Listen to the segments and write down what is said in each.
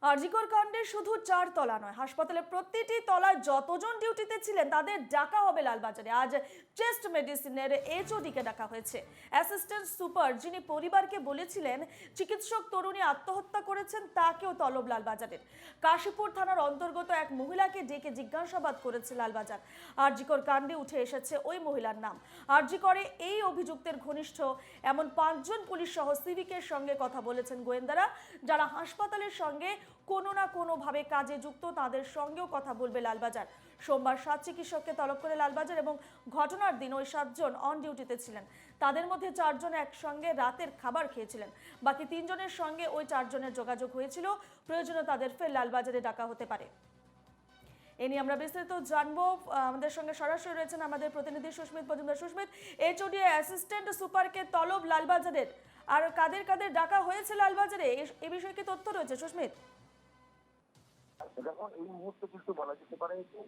আরজিকর কাণ্ডে শুধু 4 তলা নয়, হাসপাতালের প্রতিটি তলায় যতজন ডিউটিতে ছিলেন তাদের ডাকা হবে লালবাজারে। আজ চেস্ট মেডিসিনের এইচওডিকে ডাকা হয়েছে। অ্যাসিস্ট্যান্ট সুপার, যিনি পরিবারকে বলেছিলেন চিকিৎসক তরুণী আত্মহত্যা করেছেন, তাকেও তলব লালবাজারের। কাশীপুর থানার অন্তর্গত এক মহিলাকে ডেকে জিজ্ঞাসাবাদ করেছে লালবাজার। আরজিকর কাণ্ডে উঠে এসেছে ওই মহিলার নাম। আরজিকরে এই অভিযুক্তের ঘনিষ্ঠ এমন 5 জন পুলিশ সহ সিভিকের সঙ্গে কথা বলেছেন গোয়েন্দারা, যারা হাসপাতালের সঙ্গে কোনো না কোনোভাবে কাজে যুক্ত, তাদের সঙ্গেও কথা বলবে লালবাজার। সোমবার 7 চিকিৎসককে তলব করে লালবাজার এবং ঘটনার দিন ওই 7 জন অন ডিউটিতে ছিলেন। তাদের মধ্যে 4 জন একসঙ্গে রাতের খাবার খেয়েছিলেন। বাকি 3 জনের সঙ্গে ওই 4 জনের যোগাযোগ হয়েছিল। প্রয়োজনে তাদের ফের লালবাজারে ডাকা হতে পারে। এ নিয়ে আমরা বিস্তারিত জানবো। আমাদের সঙ্গে সরাসরি রয়েছেন আমাদের প্রতিনিধি সুস্মিত মজুমদার। সুস্মিত, এইচওডি অ্যাসিস্ট্যান্ট সুপারকে তলব লালবাজারের, আর কাদের কাদের ডাকা হয়েছে লালবাজারে এ বিষয়ে কি তথ্য রয়েছে সুস্মিত? দেখুন, এই মুহূর্তে কিন্তু বলা যেতে পারে যে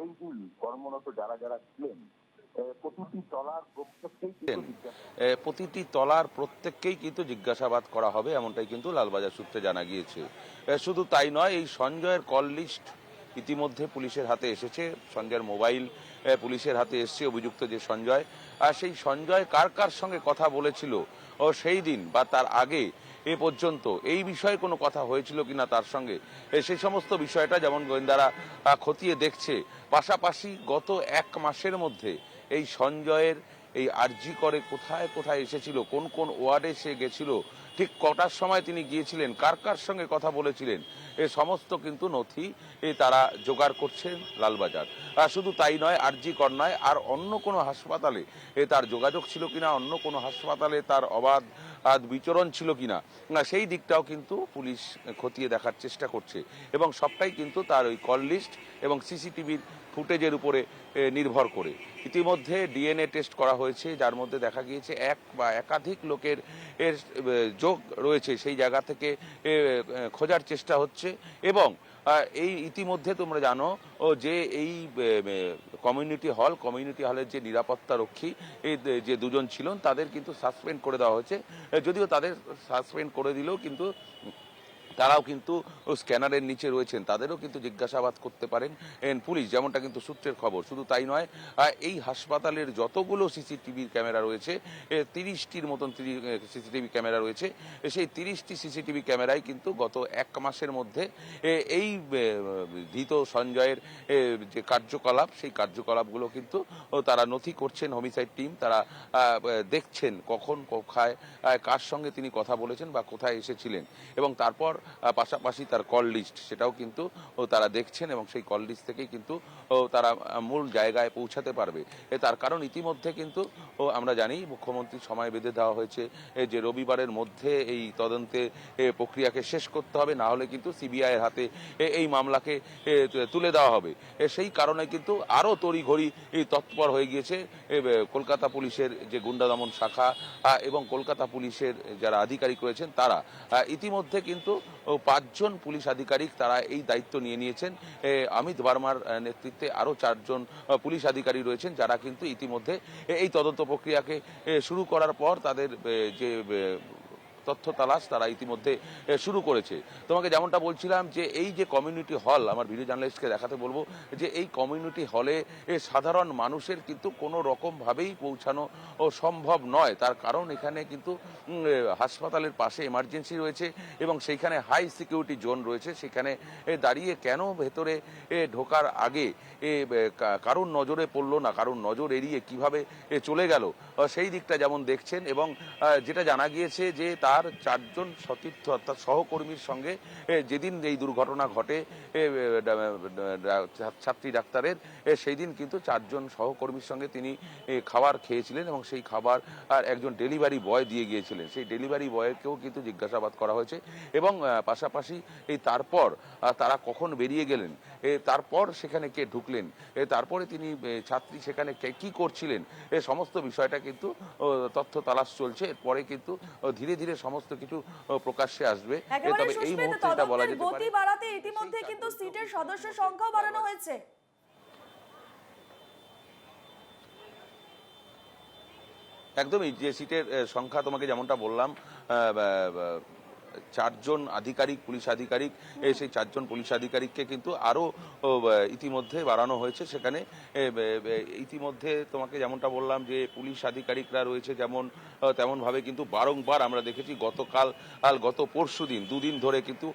এই দিন কর্মরত যারা যারা ছিলেন প্রতিটি তলার প্রত্যেককেই কিন্তু জিজ্ঞাসাবাদ করা হবে, এমনটাই কিন্তু লালবাজার সূত্রে জানা গিয়েছে। শুধু তাই নয়, এই সঞ্জয়ের কল লিস্ট ইতিমধ্যে পুলিশের হাতে এসেছে। সঞ্জয়ের মোবাইল পুলিশের হাতে এসেছে। অভিযুক্ত যে সঞ্জয়, সেই সঞ্জয় কার কার সঙ্গে কথা বলেছিল ও সেই দিন বা তার আগে এ পর্যন্ত এই বিষয়ে কোনো কথা হয়েছিল কিনা তার সঙ্গে, সেই সমস্ত বিষয়টা যেমন গোয়েন্দারা খতিয়ে দেখছে। পাশাপাশি গত 1 মাসের মধ্যে এই সঞ্জয়ের এই আরজি করে কোথায় কোথায় এসেছিল, কোন কোন ওয়ার্ডে সে গেছিল, ঠিক কটার সময় তিনি গিয়েছিলেন, কার কার সঙ্গে কথা বলেছিলেন, এ সমস্ত কিন্তু নথি তারা জোগাড় করছেন লালবাজার। শুধু তাই নয়, আরজি কর নয়, আর অন্য কোনো হাসপাতালে তার যোগাযোগ ছিল কিনা, অন্য কোনো হাসপাতালে তার অবাধ বিচরণ ছিল কিনা, সেই দিকটাও কিন্তু পুলিশ খতিয়ে দেখার চেষ্টা করছে। এবং সবটাই কিন্তু তার ওই কল লিস্ট এবং সিসিটিভির ফুটেজের উপরে নির্ভর করে। ইতিমধ্যে ডিএনএ টেস্ট করা হয়েছে, যার মধ্যে দেখা গিয়েছে এক বা একাধিক লোকের যোগ রয়েছে। সেই জায়গা থেকে খোঁজার চেষ্টা হচ্ছে। এবং এই ইতিমধ্যে তোমরা জানো যে এই কমিউনিটি হলের যে নিরাপত্তা রক্ষী যে 2 জন ছিলেন, তাদের কিন্তু সাসপেন্ড করে দেওয়া হয়েছে। যদিও তাদের সাসপেন্ড করে দিলেও কিন্তু তারাও কিন্তু স্ক্যানারের নিচে রয়েছেন, তাদেরও কিন্তু জিজ্ঞাসাবাদ করতে পারেন পুলিশ, যেমনটা কিন্তু সূত্রের খবর। শুধু তাই নয়, এই হাসপাতালের যতগুলো সিসিটিভি ক্যামেরা রয়েছে, 30টির মতন সিসিটিভি ক্যামেরা রয়েছে, সেই 30টি সিসিটিভি ক্যামেরায় কিন্তু গত 1 মাসের মধ্যে এই ধৃত সঞ্জয়ের যে কার্যকলাপ, সেই কার্যকলাপগুলো কিন্তু তারা নথি করছেন। হোমিসাইড টিম তারা দেখছেন কখন কোথায় কার সঙ্গে তিনি কথা বলেছেন বা কোথায় এসেছিলেন, এবং তারপর পাশাপাশি তার কল লিস্ট, সেটাও কিন্তু তারা দেখছেন। এবং সেই কল লিস্ট থেকেই কিন্তু তারা মূল জায়গায় পৌঁছাতে পারবে। তার কারণ ইতিমধ্যে কিন্তু আমরা জানি মুখ্যমন্ত্রীর সময় বেঁধে দেওয়া হয়েছে যে রবিবারের মধ্যে এই তদন্তে প্রক্রিয়াকে শেষ করতে হবে, না হলে কিন্তু সিবিআইয়ের হাতে এই মামলাকে তুলে দেওয়া হবে। সেই কারণে কিন্তু আরও তড়িঘড়ি তৎপর হয়ে গিয়েছে কলকাতা পুলিশের যে গুন্ডা দমন শাখা এবং কলকাতা পুলিশের যারা আধিকারিক রয়েছেন তারা। ইতিমধ্যে কিন্তু 5 জন পুলিশ আধিকারিক তারা এই দায়িত্ব নিয়ে নিয়েছেন। অমিত ভার্মার নেতৃত্বে আরও 4 জন পুলিশ আধিকারিক রয়েছেন, যারা কিন্তু ইতিমধ্যে এই তদন্ত প্রক্রিয়াকে শুরু করার পর তাদের যে তথ্য তালাশ তারা ইতিমধ্যে শুরু করেছে। তোমাকে যেমনটা বলছিলাম যে এই যে কমিউনিটি হল, আমার ভিডিও জার্নালিস্টকে দেখাতে বলবো যে এই কমিউনিটি হলে সাধারণ মানুষের কিন্তু কোনো রকমভাবেই পৌঁছানো সম্ভব নয়। তার কারণ এখানে কিন্তু হাসপাতালের পাশে এমার্জেন্সি রয়েছে এবং সেইখানে হাই সিকিউরিটি জোন রয়েছে। সেখানে দাঁড়িয়ে কেন ভেতরে ঢোকার আগে কারুর নজরে পড়লো না, কারুর নজর এড়িয়ে কিভাবে চলে গেল, সেই দিকটা যেমন দেখছেন। এবং যেটা জানা গিয়েছে যে তার 4 জন সতীর্থ অর্থাৎ সহকর্মীর সঙ্গে যেদিন এই দুর্ঘটনা ঘটে ছাত্রী ডাক্তারের, সেই দিন কিন্তু 4 জন সহকর্মীর সঙ্গে তিনি খাবার খেয়েছিলেন এবং সেই খাবার আর একজন ডেলিভারি বয় দিয়ে গিয়েছিলেন। সেই ডেলিভারি বয়কেও কিন্তু জিজ্ঞাসাবাদ করা হয়েছে। এবং পাশাপাশি এই তারপর তারা কখন বেরিয়ে গেলেন, তারপর সেখানে কে ঢুকলেন, তারপরে তিনি ছাত্রী সেখানে কি করছিলেন, এই সমস্ত বিষয়টা কিন্তু তথ্য তালাশ চলছে। এরপরে কিন্তু ধীরে ধীরে সমস্ত কিছু প্রকাশ্যে আসবে। তবে এই মুহূর্তে এটা বলা যেতে পারে গতি বাড়াতে ইতিমধ্যে কিন্তু সিটের সদস্য সংখ্যাও বাড়ানো হয়েছে। একদমই, যে সিটের সংখ্যা তোমাকে যেমনটা বললাম, চারজন আধিকারিক, পুলিশ আধিকারিক, সেই চারজন পুলিশ আধিকারিককে কিন্তু আরও ইতিমধ্যে বাড়ানো হয়েছে। সেখানে ইতিমধ্যে তোমাকে যেমনটা বললাম যে পুলিশ আধিকারিকরা রয়েছে যেমন তেমনভাবে কিন্তু বারংবার আমরা দেখেছি গতকাল গত পরশু দিন দুদিন ধরে কিন্তু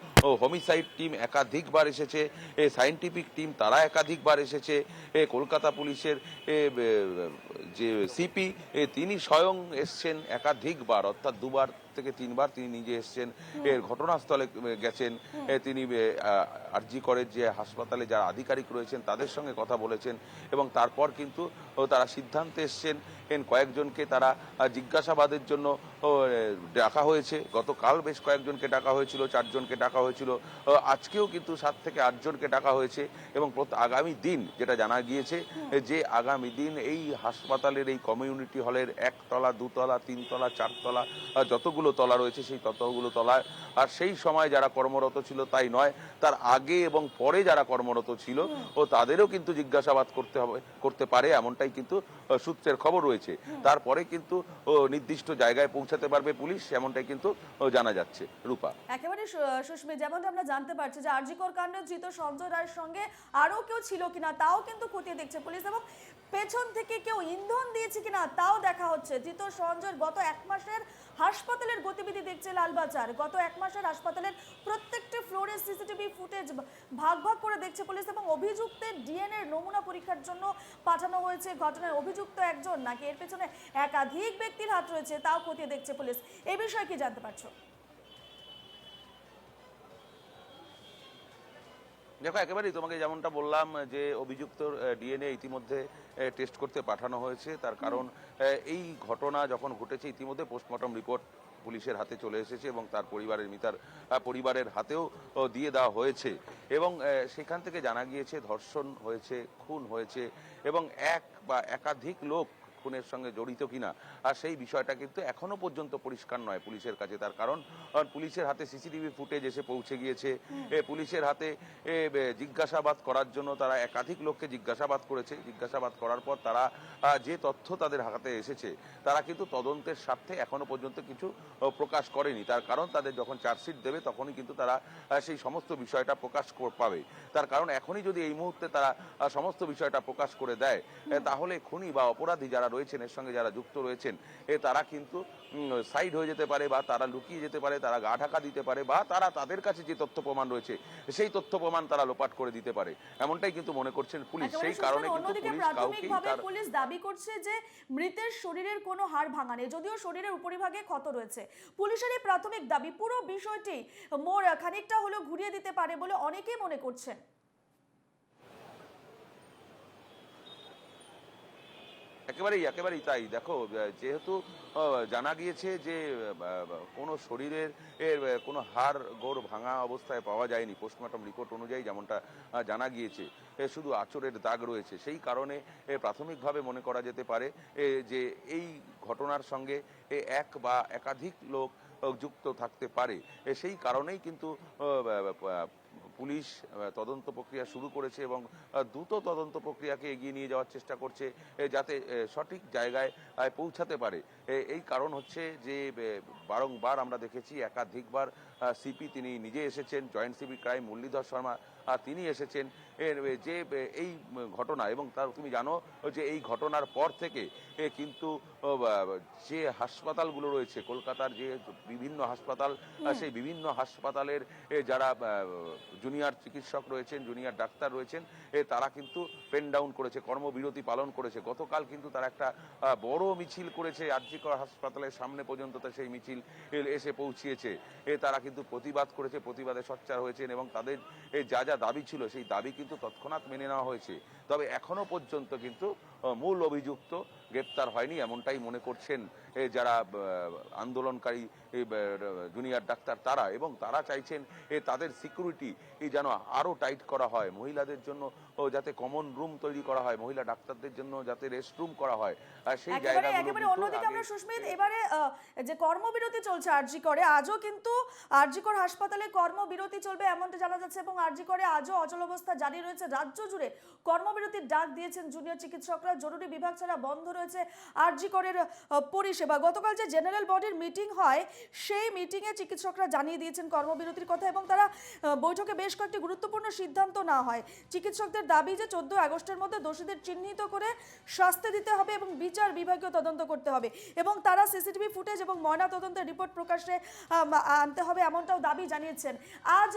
হোমিসাইড টিম একাধিকবার এসেছে, সায়েন্টিফিক টিম তারা একাধিকবার এসেছে, কলকাতা পুলিশের যে সিপি তিনি স্বয়ং এসছেন একাধিকবার, অর্থাৎ 2বার থেকে 3বার তিনি নিজে এসছেন, ঘটনাস্থলে গেছেন, তিনি আরজি করের যে হাসপাতালে যারা আধিকারিক রয়েছেন তাদের সঙ্গে কথা বলেছেন এবং তারপর কিন্তু তারা সিদ্ধান্তে এসছেন কয়েকজনকে তারা জিজ্ঞাসাবাদের জন্য ডাকা হয়েছে। গতকাল বেশ কয়েকজনকে ডাকা হয়েছিল, 4 জনকে ডাকা হয়েছিল, আজকেও কিন্তু 7 থেকে 8 জনকে ডাকা হয়েছে এবং আগামী দিন যেটা জানা গিয়েছে যে আগামী দিন এই হাসপাতালের এই কমিউনিটি হলের 1 তলা 2 তলা 3 তলা 4 তলা যতগুলো তলা রয়েছে সেই ততগুলো তলায়, আর সেই সময় যারা কর্মরত ছিল তাই নয়, তার আগে এবং পরে যারা কর্মরত ছিল ও তাদেরও কিন্তু জিজ্ঞাসাবাদ করতে পারে এমনটাই কিন্তু সূত্রের খবর রয়েছে। তারপরে কিন্তু নির্দিষ্ট জায়গায় পৌঁছাতে পারবে পুলিশ, এমনটাই কিন্তু জানা যাচ্ছে। রূপা, একেবারে সুস্মিত, যেমনটা আমরা জানতে পারছি যে আরজিকর কাণ্ডে ধৃত সঞ্জয় রায়ের সঙ্গে আরো কেউ ছিল কিনা তাও কিন্তু খতিয়ে দেখছে পুলিশ, এবং পেছন থেকে কেউ ইন্ধন দিয়েছে কিনা তাও দেখা হচ্ছে। ধৃত সঞ্জয়ের গত 1 মাসের হাসপাতালের গতিবিধি দেখছে লালবাজার। গত 1 মাসের হাসপাতালের প্রত্যেকটি ফ্লোরে সিসিটিভি ফুটেজ ভাগ ভাগ করে দেখছে পুলিশ এবং অভিযুক্তের ডিএনএ নমুনা পরীক্ষার জন্য পাঠানো হয়েছে। ঘটনায় অভিযুক্ত একজন নাকি এর পেছনে একাধিক ব্যক্তির হাত রয়েছে তাও খতিয়ে দেখছে পুলিশ। এই বিষয়ে কি জানতে পারছো? দেখো, একেবারেই তোমাকে যেমনটা বললাম যে অভিযুক্ত ডিএনএ ইতিমধ্যে টেস্ট করতে পাঠানো হয়েছে। তার কারণ এই ঘটনা যখন ঘটেছে ইতিমধ্যে পোস্টমর্টম রিপোর্ট পুলিশের হাতে চলে এসেছে এবং তার মিতার পরিবারের হাতেও দিয়ে দেওয়া হয়েছে এবং সেখান থেকে জানা গিয়েছে ধর্ষণ হয়েছে, খুন হয়েছে এবং এক বা একাধিক লোক খুনের সঙ্গে জড়িত কিনা আর সেই বিষয়টা কিন্তু এখনো পর্যন্ত পরিষ্কার নয় পুলিশের কাছে। তার কারণ পুলিশের হাতে সিসিটিভি ফুটেজ এসে পৌঁছে গিয়েছে, পুলিশের হাতে জিজ্ঞাসাবাদ করার জন্য তারা একাধিক লোককে জিজ্ঞাসাবাদ করেছে। জিজ্ঞাসাবাদ করার পর তারা যে তথ্য তাদের হাতে এসেছে তারা কিন্তু তদন্তের স্বার্থে এখনো পর্যন্ত কিছু প্রকাশ করেনি। তার কারণ তাদের যখন চার্জশিট দেবে তখনই কিন্তু তারা সেই সমস্ত বিষয়টা প্রকাশ পাবে। তার কারণ এখনই যদি এই মুহূর্তে তারা সমস্ত বিষয়টা প্রকাশ করে দেয় তাহলে খুনি বা অপরাধী যারা রয়েছেন এর সঙ্গে যারা যুক্ত রয়েছেন তারা কিন্তু সাইড হয়ে যেতে পারে বা তারা লুকিয়ে যেতে পারে, তারা গা ঢাকা দিতে পারে বা তারা তাদের কাছে যে তথ্য প্রমাণ রয়েছে সেই তথ্য প্রমাণ তারা লোপাট করে দিতে পারে, এমনটাই কিন্তু মনে করছেন পুলিশ। সেই কারণে কিন্তু পুলিশ দাবি করছে যে মৃতের শরীরের কোনো হাড় ভাঙা নেই, যদিও শরীরের উপরিভাগে ক্ষত রয়েছে। পুলিশের এই প্রাথমিক দাবি পুরো বিষয়টি মোড় খানিকটা হলেও ঘুরিয়ে দিতে পারে বলে অনেকেই মনে করছেন। একেবারেই তাই। দেখো, যেহেতু জানা গিয়েছে যে কোনো শরীরের কোনো হাড় গোড় ভাঙা অবস্থায় পাওয়া যায়নি, পোস্টমর্টম রিপোর্ট অনুযায়ী যেমনটা জানা গিয়েছে শুধু আঁচড়ের দাগ রয়েছে, সেই কারণে প্রাথমিকভাবে মনে করা যেতে পারে যে এই ঘটনার সঙ্গে এক বা একাধিক লোক যুক্ত থাকতে পারে। সেই কারণেই কিন্তু পুলিশ তদন্ত প্রক্রিয়া শুরু করেছে এবং দ্রুত তদন্ত প্রক্রিয়াকে এগিয়ে নিয়ে যাওয়ার চেষ্টা করছে যাতে সঠিক জায়গায় পৌঁছাতে পারে। এই কারণ হচ্ছে যে বারংবার আমরা দেখেছি একাধিকবার সিপি তিনি নিজে এসেছেন, joint CP crime Muralidhar Sharma তিনি এসেছেন যে এই ঘটনা, এবং তার তুমি জানো যে এই ঘটনার পর থেকে কিন্তু যে হাসপাতালগুলো রয়েছে কলকাতার যে বিভিন্ন হাসপাতাল সেই বিভিন্ন হাসপাতালের যারা জুনিয়র চিকিৎসক রয়েছেন, জুনিয়র ডাক্তার রয়েছেন তারা কিন্তু পেন ডাউন করেছে, কর্মবিরতি পালন করেছে। গতকাল কিন্তু তারা একটা বড় মিছিল করেছে আরজিকর হাসপাতালের সামনে পর্যন্ত সেই মিছিল এসে পৌঁছিয়েছে। তারা কিন্তু প্রতিবাদ করেছে, প্রতিবাদে সোচ্চার হয়েছেন এবং তাদের যা যা দাবি ছিল সেই দাবি কিন্তু তৎক্ষণাৎ মেনে নেওয়া হয়েছে। তবে এখনো পর্যন্ত কিন্তু মূল অভিযুক্ত গ্রেপ্তার হয়নি এমনটাই মনে করছেন যারা আন্দোলনকারী জুনিয়র ডাক্তার তারা, এবং তারা চাইছেন তাদের সিকিউরিটি যেন আরো টাইট করা হয়, মহিলাদের জন্য যাতে কমন রুম তৈরি করা হয়, মহিলা ডাক্তারদের জন্য যাতে রেস্ট রুম করা হয় সেই জায়গাগুলো। অন্যদিকে আমরা সুস্মিত এবারে যে কর্মবিরতি চলছে আরজিকরে, আজও কিন্তু আরজিকর হাসপাতালে কর্মবিরতি চলবে এমনটা জানা যাচ্ছে এবং আরজিকরে আজও অচল অবস্থা জারি রয়েছে। রাজ্য জুড়ে কর্মবিরতির ডাক দিয়েছেন জুনিয়র চিকিৎসকরা। চিকিৎসকরা জরুরি বিভাগ ছাড়া বন্ধ রয়েছে আরজি করের পরিষেবা। গতকাল যে জেনারেল বডির মিটিং হয় সেই মিটিংয়ে চিকিৎসকরা জানিয়ে দিয়েছেন কর্মবিরতির কথা এবং তারা বৈঠকে বেশ কয়েকটি গুরুত্বপূর্ণ সিদ্ধান্ত না হয়। চিকিৎসকদের দাবি যে 14 আগস্টের মধ্যে দোষীদের চিহ্নিত করে শাস্তি দিতে হবে এবং বিচার বিভাগীয় তদন্ত করতে হবে এবং তারা সিসিটিভি ফুটেজ এবং ময়না তদন্তের রিপোর্ট প্রকাশে আনতে হবে, এমনটাও দাবি জানিয়েছেন। আজ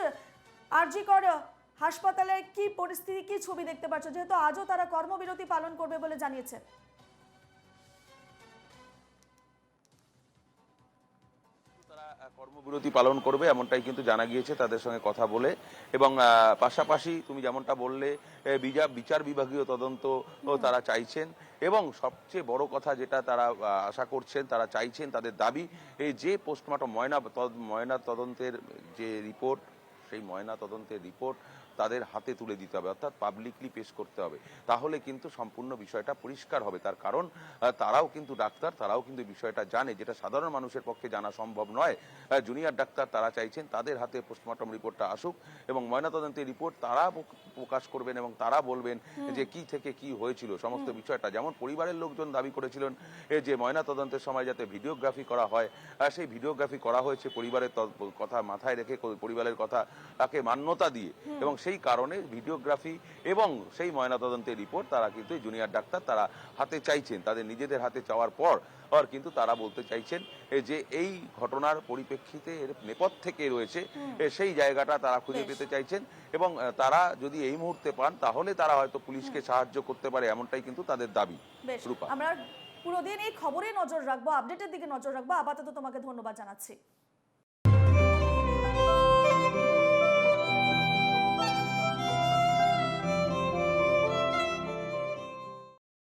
আরজি কর হাসপাতালে কি পরিস্থিতি, কি ছবি দেখতে পাচ্ছ, যেহেতু আজও তারা কর্মবিরতি পালন করবে বলে জানিয়েছেন? তারা কর্মবিরতি পালন করবে এমনটাই কিন্তু জানা গিয়েছে তাদের সঙ্গে কথা বলে। এবং পাশাপাশি তুমি যেমনটা বললে বিচার বিভাগীয় তদন্ত তারা চাইছেন এবং সবচেয়ে বড় কথা যেটা তারা আশা করছেন, তারা চাইছেন, তাদের দাবি এই যে পোস্টমর্টম ময়না তদন্তের যে রিপোর্ট, সেই ময়না তদন্তের রিপোর্ট তাদের হাতে তুলে দিতে হবে, অর্থাৎ পাবলিকলি পেশ করতে হবে। তাহলে কিন্তু সম্পূর্ণ বিষয়টা পরিষ্কার হবে। তার কারণ তারাও কিন্তু ডাক্তার, তারাও কিন্তু বিষয়টা জানে, যেটা সাধারণ মানুষের পক্ষে জানা সম্ভব নয়। জুনিয়র ডাক্তার তারা চাইছেন তাদের হাতে পোস্টমর্টম রিপোর্টটা আসুক এবং ময়নাতদন্তের রিপোর্ট তারা প্রকাশ করবেন এবং তারা বলবেন যে কি থেকে কি হয়েছিল সমস্ত বিষয়টা। যেমন পরিবারের লোকজন দাবি করেছিলেন যে ময়নাতদন্তের সময় যাতে ভিডিওগ্রাফি করা হয়, সেই ভিডিওগ্রাফি করা হয়েছে পরিবারের কথা মাথায় রেখে, পরিবারের কথা তাকে মান্যতা দিয়ে, এবং সেই কারণে ভিডিওগ্রাফি এবং সেই ময়নাতদন্তের রিপোর্ট তারা কিন্তু জুনিয়র ডাক্তার তারা হাতে চাইছেন। তাদের নিজেদের হাতে চাওয়ার পর কিন্তু তারা বলতে চাইছেন যে এই ঘটনার পরিপ্রেক্ষিতে এর নেপথ্যে কে রয়েছে সেই জায়গাটা তারা খুঁজে পেতে চাইছেন এবং তারা যদি এই মুহূর্তে পান তাহলে তারা হয়তো পুলিশকে সাহায্য করতে পারে, এমনটাই কিন্তু তাদের দাবি। আমরা পুরো দিন এই খবরে নজর রাখবো, আপডেটের দিকে নজর রাখবো। আপাতত তোমাকে ধন্যবাদ জানাচ্ছি।